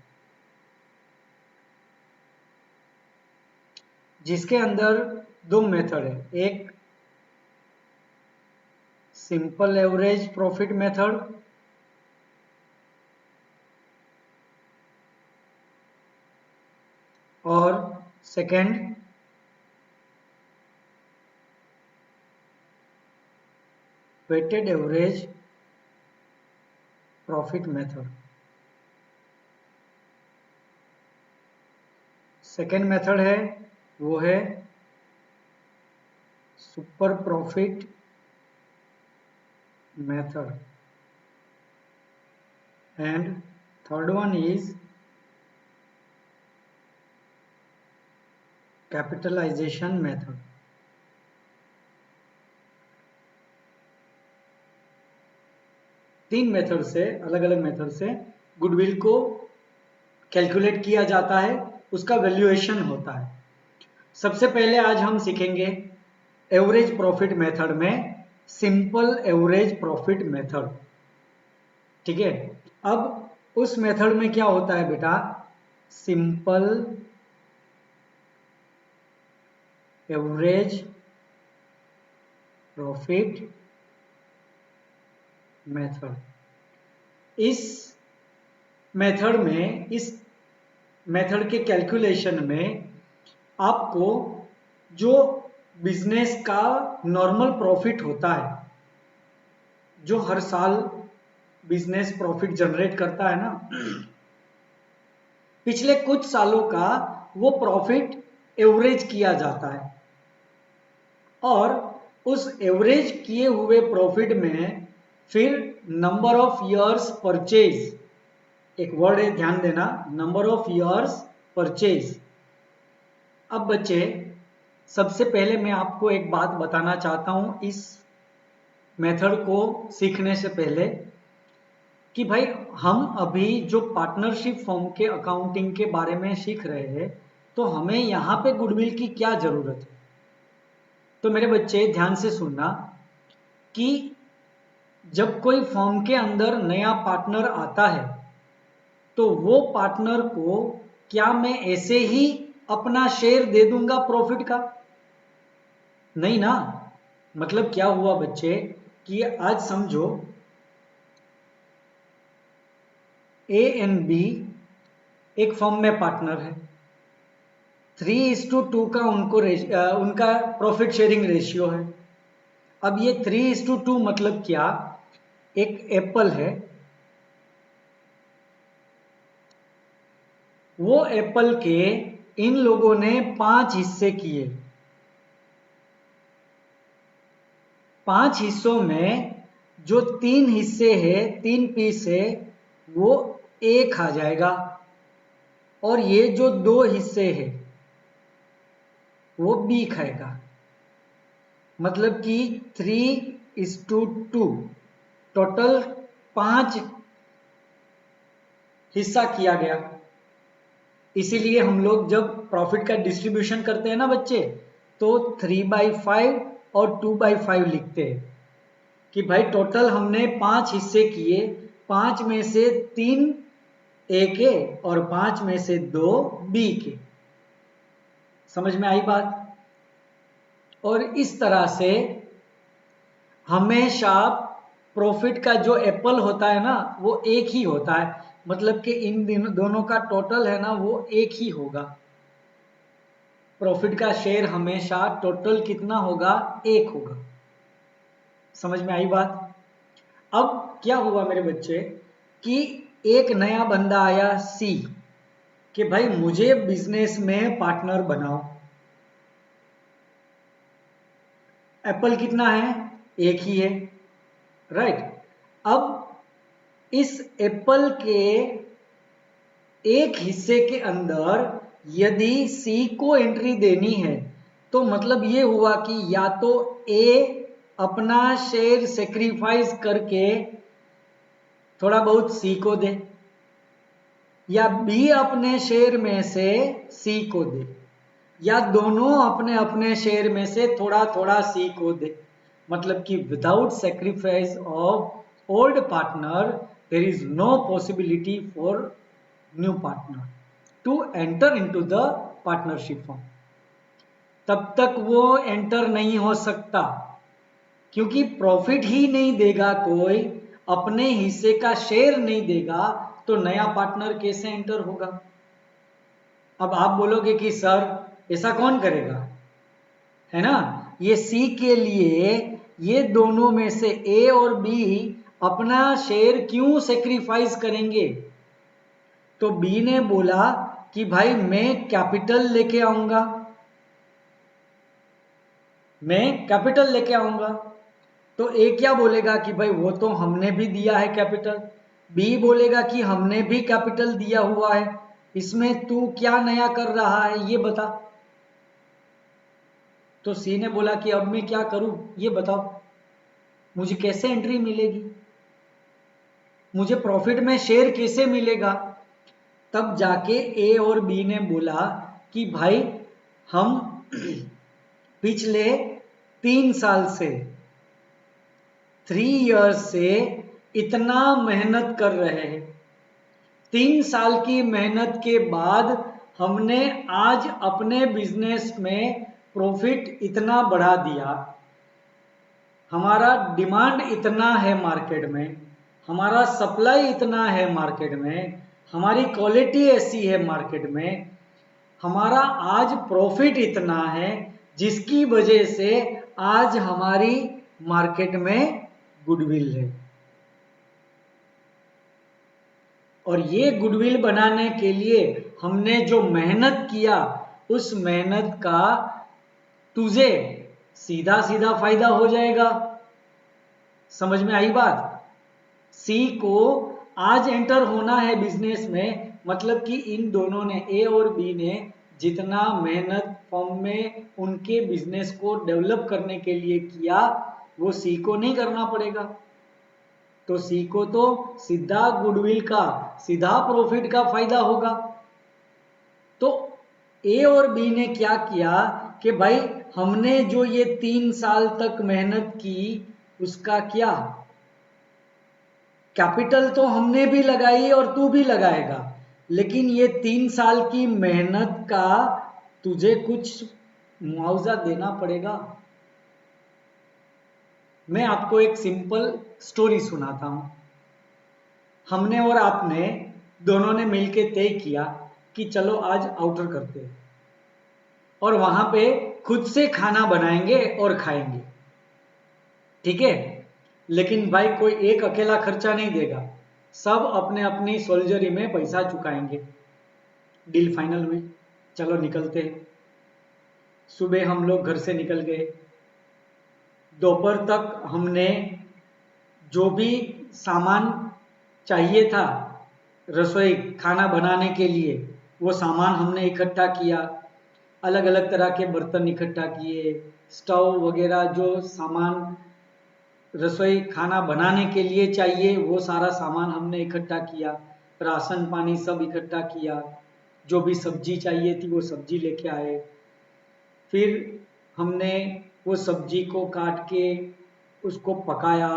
जिसके अंदर दो मेथड है, एक सिंपल एवरेज प्रॉफिट मेथड और second weighted average profit method. Second method है वो है super profit method and third one is capitalisation method. तीन मेथड से, अलग अलग मेथड से गुडविल को कैलकुलेट किया जाता है, उसका वैल्यूएशन होता है। सबसे पहले आज हम सीखेंगे एवरेज प्रॉफिट मेथड में सिंपल एवरेज प्रॉफिट मेथड। ठीक है, अब उस मेथड में क्या होता है बेटा, सिंपल एवरेज प्रॉफिट मेथड। इस मेथड में, इस मेथड के कैलकुलेशन में आपको जो बिजनेस का नॉर्मल प्रॉफिट होता है, जो हर साल बिजनेस प्रॉफिट जनरेट करता है ना, पिछले कुछ सालों का वो प्रॉफिट एवरेज किया जाता है और उस एवरेज किए हुए प्रॉफिट में फिर नंबर ऑफ ईयर्स परचेज, एक वर्ड है ध्यान देना, नंबर ऑफ ईयर्स परचेज। अब बच्चे, सबसे पहले मैं आपको एक बात बताना चाहता हूं इस मेथड को सीखने से पहले कि भाई हम अभी जो पार्टनरशिप फॉर्म के अकाउंटिंग के बारे में सीख रहे हैं, तो हमें यहाँ पे गुडविल की क्या जरूरत है। तो मेरे बच्चे ध्यान से सुनना कि जब कोई फॉर्म के अंदर नया पार्टनर आता है तो वो पार्टनर को क्या मैं ऐसे ही अपना शेयर दे दूंगा प्रॉफिट का? नहीं ना। मतलब क्या हुआ बच्चे कि आज समझो ए एंड बी एक फर्म में पार्टनर है, 3:2 का उनका प्रॉफिट शेयरिंग रेशियो है। अब ये 3:2 मतलब क्या? एक एप्पल है, वो एप्पल के इन लोगों ने 5 हिस्से किए, 5 हिस्सों में जो 3 हिस्से है, 3 पीस है, वो ए खा जाएगा और ये जो 2 हिस्से है वो बी खाएगा। मतलब कि 3:2 टोटल 5 हिस्सा किया गया। इसीलिए हम लोग जब प्रॉफिट का डिस्ट्रीब्यूशन करते हैं ना बच्चे, तो 3/5 और 2/5 लिखते हैं कि भाई टोटल हमने 5 हिस्से किए, 5 में से 3 ए के और 5 में से 2 बी के। समझ में आई बात? और इस तरह से हमेशा प्रॉफिट का जो एप्पल होता है ना वो एक ही होता है। मतलब कि इन दोनों का टोटल है ना वो एक ही होगा। प्रॉफिट का शेयर हमेशा टोटल कितना होगा? एक होगा। समझ में आई बात? अब क्या हुआ मेरे बच्चे कि एक नया बंदा आया सी कि भाई मुझे बिजनेस में पार्टनर बनाओ। एप्पल कितना है? एक ही है, राइट। अब इस एप्पल के एक हिस्से के अंदर यदि सी को एंट्री देनी है तो मतलब ये हुआ कि या तो ए अपना शेयर सेक्रीफाइस करके थोड़ा बहुत सी को दे, या बी अपने शेयर में से सी को दे, या दोनों अपने अपने शेयर में से थोड़ा थोड़ा सी को दे। मतलब कि without sacrifice of old partner there is no possibility for new partner to enter into the partnership form. तब तक वो एंटर नहीं हो सकता क्योंकि प्रॉफिट ही नहीं देगा, कोई अपने हिस्से का शेयर नहीं देगा, तो नया पार्टनर कैसे एंटर होगा? अब आप बोलोगे कि सर ऐसा कौन करेगा, है ना? ये सी के लिए ये दोनों में से ए और बी अपना शेयर क्यों सेक्रीफाइस करेंगे? तो बी ने बोला कि भाई मैं कैपिटल लेके आऊंगा, मैं कैपिटल लेके आऊंगा। तो ए क्या बोलेगा कि भाई वो तो हमने भी दिया है कैपिटल। बी बोलेगा कि हमने भी कैपिटल दिया हुआ है, इसमें तू क्या नया कर रहा है ये बता। तो सी ने बोला कि अब मैं क्या करूं ये बताओ, मुझे कैसे एंट्री मिलेगी, मुझे प्रॉफिट में शेयर कैसे मिलेगा? तब जाके ए और बी ने बोला कि भाई हम पिछले 3 साल से 3 इयर्स से इतना मेहनत कर रहे हैं, 3 साल की मेहनत के बाद हमने आज अपने बिजनेस में प्रॉफिट इतना बढ़ा दिया, हमारा डिमांड इतना है मार्केट में, हमारा सप्लाई इतना है मार्केट में, हमारी क्वालिटी ऐसी है मार्केट में, हमारा आज प्रॉफिट इतना है जिसकी वजह से आज हमारी मार्केट में गुडविल है। और ये गुडविल बनाने के लिए हमने जो मेहनत किया उस मेहनत का तुझे सीधा सीधा फायदा हो जाएगा। समझ में आई बात? सी को आज एंटर होना है बिजनेस में, मतलब कि इन दोनों ने, ए और बी ने जितना मेहनत फर्म में उनके बिजनेस को डेवलप करने के लिए किया वो सी को नहीं करना पड़ेगा। तो सी को तो सीधा गुडविल का, सीधा प्रॉफिट का फायदा होगा। तो ए और बी ने क्या किया कि भाई हमने जो ये 3 साल तक मेहनत की उसका क्या, कैपिटल तो हमने भी लगाई और तू भी लगाएगा, लेकिन ये 3 साल की मेहनत का तुझे कुछ मुआवजा देना पड़ेगा। मैं आपको एक सिंपल स्टोरी सुनाता हूं। हमने और आपने दोनों ने मिलकर तय किया कि चलो आज आउटर करते हैं और वहां पे खुद से खाना बनाएंगे और खाएंगे, ठीक है। लेकिन भाई कोई एक अकेला खर्चा नहीं देगा, सब अपने अपनी सोल्जरी में पैसा चुकाएंगे। डील फाइनल हुई, चलो निकलते हैं। सुबह हम लोग घर से निकल गए। दोपहर तक हमने जो भी सामान चाहिए था रसोई खाना बनाने के लिए वो सामान हमने इकट्ठा किया। अलग अलग तरह के बर्तन इकट्ठा किए, स्टोव वगैरह जो सामान रसोई खाना बनाने के लिए चाहिए वो सारा सामान हमने इकट्ठा किया। राशन पानी सब इकट्ठा किया। जो भी सब्जी चाहिए थी वो सब्जी लेके आए। फिर हमने वो सब्जी को काट के उसको पकाया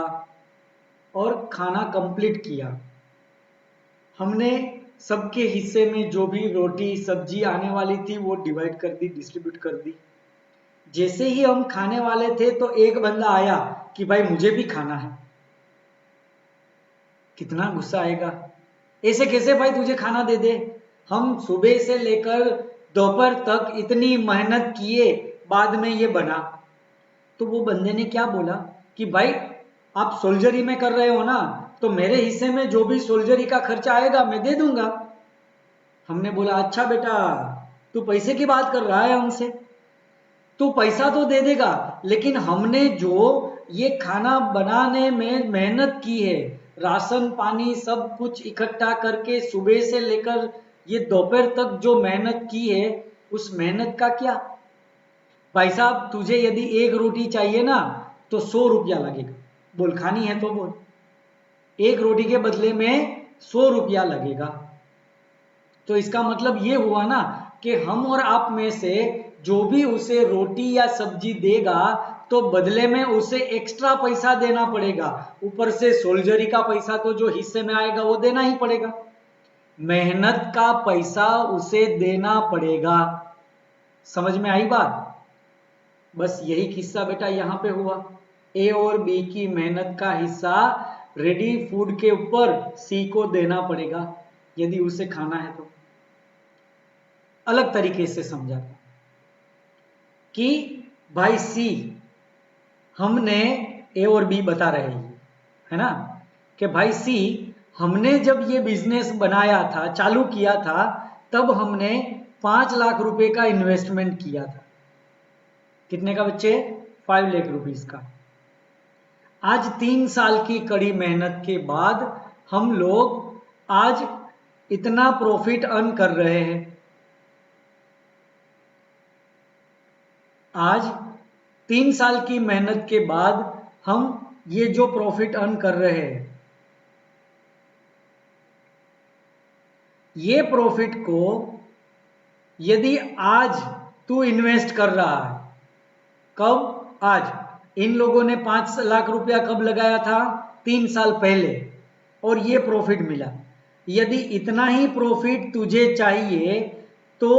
और खाना कंप्लीट किया। हमने सबके हिस्से में जो भी रोटी सब्जी आने वाली थी वो डिवाइड कर दी, डिस्ट्रीब्यूट कर दी। जैसे ही हम खाने वाले थे तो एक बंदा आया कि भाई मुझे भी खाना है। कितना गुस्सा आएगा, ऐसे कैसे भाई तुझे खाना दे दे, हम सुबह से लेकर दोपहर तक इतनी मेहनत किए बाद में ये बना। तो वो बंदे ने क्या बोला कि भाई आप सोल्जरी में कर रहे हो ना, तो मेरे हिस्से में जो भी सोल्जरी का खर्चा आएगा मैं दे दूंगा। हमने बोला अच्छा बेटा तू पैसे की बात कर रहा है हमसे, तू पैसा तो दे देगा लेकिन हमने जो ये खाना बनाने में मेहनत की है, राशन पानी सब कुछ इकट्ठा करके सुबह से लेकर ये दोपहर तक जो मेहनत की है उस मेहनत का क्या। भाई साहब तुझे यदि एक रोटी चाहिए ना तो 100 रुपया लगेगा, बोल खानी है तो बोल, एक रोटी के बदले में 100 रुपया लगेगा। तो इसका मतलब ये हुआ ना कि हम और आप में से जो भी उसे रोटी या सब्जी देगा तो बदले में उसे एक्स्ट्रा पैसा देना पड़ेगा, ऊपर से सोल्जरी का पैसा तो जो हिस्से में आएगा वो देना ही पड़ेगा। मेहनत का पैसा उसे देना पड़ेगा। समझ में आई बात। बस यही किस्सा बेटा यहां पे हुआ। ए और बी की मेहनत का हिस्सा रेडी फूड के ऊपर सी को देना पड़ेगा यदि उसे खाना है तो। अलग तरीके से समझा कि भाई सी, हमने ए और बी बता रहे हैं है ना कि भाई सी, हमने जब ये बिजनेस बनाया था चालू किया था तब हमने 5 लाख रुपए का इन्वेस्टमेंट किया था। कितने का बच्चे, 5 लाख रुपीज का। आज 3 साल की कड़ी मेहनत के बाद हम लोग आज इतना प्रॉफिट अर्न कर रहे हैं। आज 3 साल की मेहनत के बाद हम ये जो प्रॉफिट अर्न कर रहे हैं, ये प्रॉफिट को यदि आज तू इन्वेस्ट कर रहा है, कब, आज इन लोगों ने 5 लाख रुपया कब लगाया था, 3 साल पहले, और ये प्रॉफिट मिला। यदि इतना ही प्रॉफिट तुझे चाहिए तो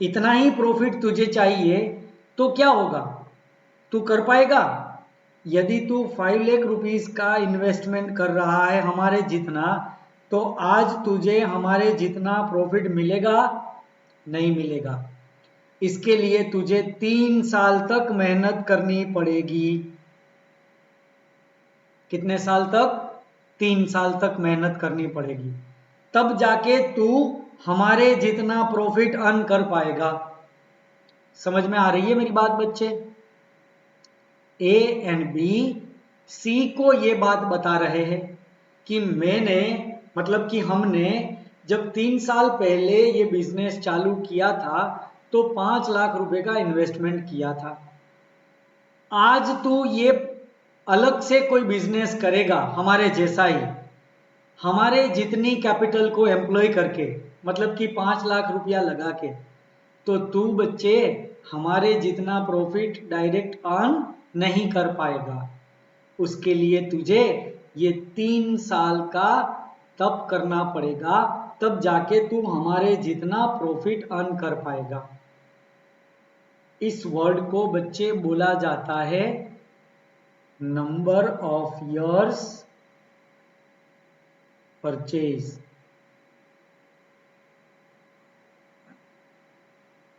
इतना ही प्रॉफिट तुझे चाहिए तो क्या होगा, तू कर पाएगा। यदि तू 5 लाख रुपीस का इन्वेस्टमेंट कर रहा है हमारे जितना, तो आज तुझे हमारे जितना प्रॉफिट मिलेगा, नहीं मिलेगा। इसके लिए तुझे 3 साल तक मेहनत करनी पड़ेगी। कितने साल तक, 3 साल तक मेहनत करनी पड़ेगी, तब जाके तू हमारे जितना प्रॉफिट अर्न कर पाएगा। समझ में आ रही है मेरी बात बच्चे। ए एंड बी सी को ये बात बता रहे हैं कि मैंने, मतलब कि हमने जब 3 साल पहले ये बिजनेस चालू किया था तो 5 लाख रुपए का इन्वेस्टमेंट किया था। आज तू ये अलग से कोई बिजनेस करेगा हमारे जैसा ही, हमारे जितनी कैपिटल को एम्प्लॉय करके, मतलब कि 5 लाख रुपया लगा के, तो तू बच्चे हमारे जितना प्रॉफिट डायरेक्ट अर्न नहीं कर पाएगा। उसके लिए तुझे ये 3 साल का तब करना पड़ेगा, तब जाके तू हमारे जितना प्रॉफिट अर्न कर पाएगा। इस वर्ड को बच्चे बोला जाता है नंबर ऑफ इयर्स परचेज।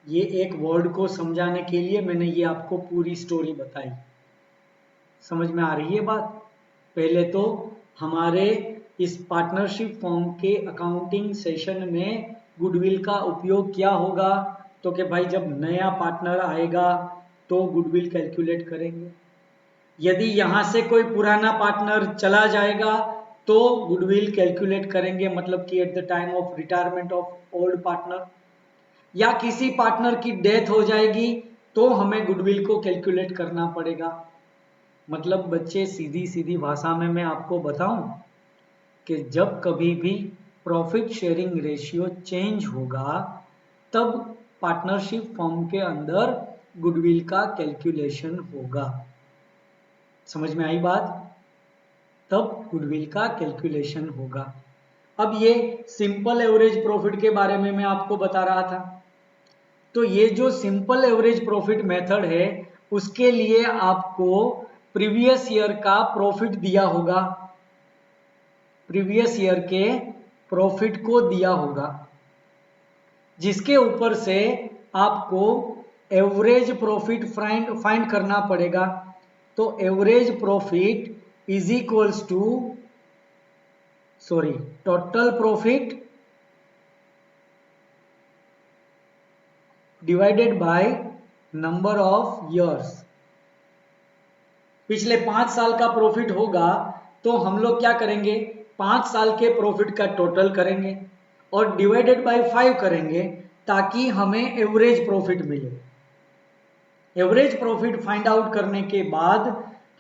ये एक वर्ड को समझाने के लिए मैंने ये आपको पूरी स्टोरी बताई। समझ में आ रही है बात? पहले तो हमारे इस पार्टनरशिप फॉर्म के अकाउंटिंग सेशन में गुडविल का उपयोग क्या होगा, तो कि भाई जब नया पार्टनर आएगा तो गुडविल कैलकुलेट करेंगे। यदि यहां से कोई पुराना पार्टनर चला जाएगा तो गुडविल कैलकुलेट करेंगे, मतलब कि at the time of retirement of old partner, या किसी पार्टनर की डेथ हो जाएगी तो हमें गुडविल को कैलकुलेट करना पड़ेगा। मतलब बच्चे सीधी सीधी भाषा में मैं आपको बताऊं कि जब कभी भी प्रॉफिट शेयरिंग रेशियो चेंज होगा तब पार्टनरशिप फॉर्म के अंदर गुडविल का कैलकुलेशन होगा। समझ में आई बात? तब गुडविल का कैलकुलेशन होगा। अब ये सिंपल एवरेज प्रॉफिट के बारे में मैं आपको बता रहा था, तो ये जो सिंपल एवरेज प्रॉफिट मेथड है उसके लिए आपको प्रीवियस ईयर का प्रॉफिट दिया होगा, प्रीवियस ईयर के प्रॉफिट को दिया होगा, जिसके ऊपर से आपको एवरेज प्रॉफिट फाइंड करना पड़ेगा। तो average profit is equals to total profit divided by number of years. पिछले 5 साल का प्रॉफिट होगा तो हम लोग क्या करेंगे, 5 साल के प्रॉफिट का टोटल करेंगे और डिवाइडेड बाय 5 करेंगे ताकि हमें एवरेज प्रॉफिट मिले। एवरेज प्रॉफिट फाइंड आउट करने के बाद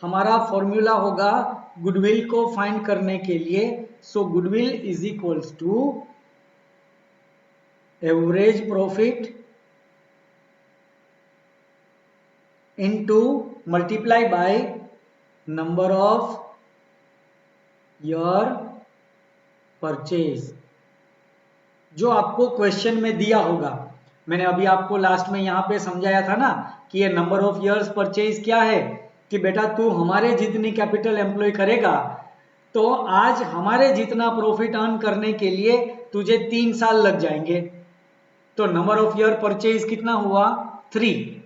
हमारा फॉर्मूला होगा गुडविल को फाइंड करने के लिए। So goodwill is equals to average profit into multiply by number of year purchase, जो आपको क्वेश्चन में दिया होगा। मैंने अभी आपको लास्ट में यहां पे समझाया था ना कि ये नंबर ऑफ ईयर्स परचेज क्या है, कि बेटा तू हमारे जितनी कैपिटल एम्प्लॉय करेगा तो आज हमारे जितना प्रॉफिट अर्न करने के लिए तुझे 3 साल लग जाएंगे। तो नंबर ऑफ ईयर परचेज कितना हुआ? 3।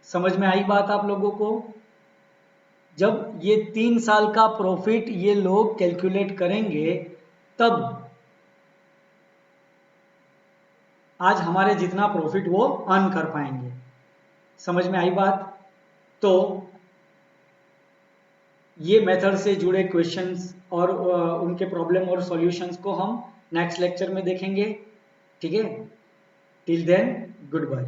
समझ में आई बात आप लोगों को? जब ये 3 साल का प्रॉफिट ये लोग कैलकुलेट करेंगे तब आज हमारे जितना प्रॉफिट वो अर्न कर पाएंगे। समझ में आई बात? तो ये मेथड से जुड़े क्वेश्चंस और उनके प्रॉब्लम और सॉल्यूशंस को हम नेक्स्ट लेक्चर में देखेंगे। ठीक है, टिल देन गुड बाय।